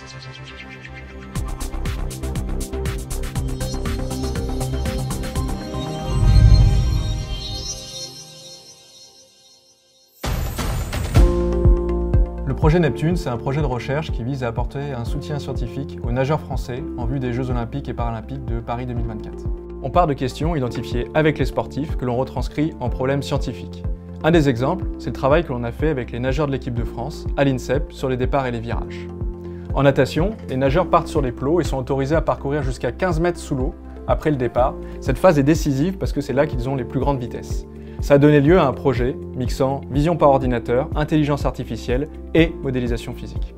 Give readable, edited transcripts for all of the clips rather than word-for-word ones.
Le projet Neptune, c'est un projet de recherche qui vise à apporter un soutien scientifique aux nageurs français en vue des Jeux Olympiques et Paralympiques de Paris 2024. On part de questions identifiées avec les sportifs que l'on retranscrit en problèmes scientifiques. Un des exemples, c'est le travail que l'on a fait avec les nageurs de l'équipe de France à l'INSEP sur les départs et les virages. En natation, les nageurs partent sur les plots et sont autorisés à parcourir jusqu'à 15 mètres sous l'eau après le départ. Cette phase est décisive parce que c'est là qu'ils ont les plus grandes vitesses. Ça a donné lieu à un projet mixant vision par ordinateur, intelligence artificielle et modélisation physique.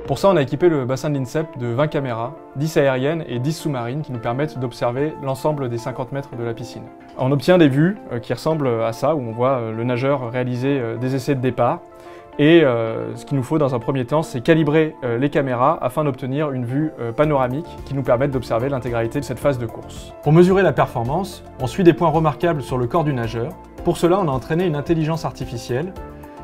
Pour ça, on a équipé le bassin de l'INSEP de 20 caméras, 10 aériennes et 10 sous-marines qui nous permettent d'observer l'ensemble des 50 mètres de la piscine. On obtient des vues qui ressemblent à ça, où on voit le nageur réaliser des essais de départ. Et ce qu'il nous faut dans un premier temps, c'est calibrer les caméras afin d'obtenir une vue panoramique qui nous permette d'observer l'intégralité de cette phase de course. Pour mesurer la performance, on suit des points remarquables sur le corps du nageur. Pour cela, on a entraîné une intelligence artificielle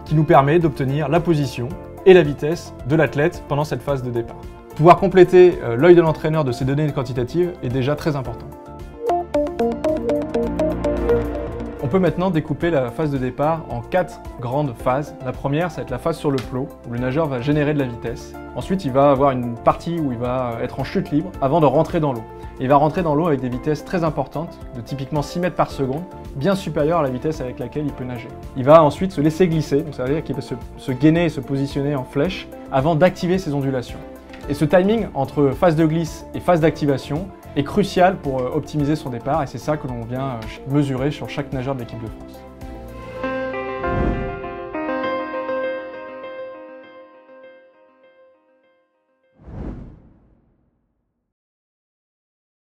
qui nous permet d'obtenir la position et la vitesse de l'athlète pendant cette phase de départ. Pouvoir compléter l'œil de l'entraîneur de ces données quantitatives est déjà très important. On peut maintenant découper la phase de départ en 4 grandes phases. La première, ça va être la phase sur le plot, où le nageur va générer de la vitesse. Ensuite, il va avoir une partie où il va être en chute libre avant de rentrer dans l'eau. Il va rentrer dans l'eau avec des vitesses très importantes, de typiquement 6 mètres par seconde, bien supérieures à la vitesse avec laquelle il peut nager. Il va ensuite se laisser glisser, donc ça veut dire qu'il va se gainer et se positionner en flèche avant d'activer ses ondulations. Et ce timing entre phase de glisse et phase d'activation est crucial pour optimiser son départ et c'est ça que l'on vient mesurer sur chaque nageur de l'équipe de France.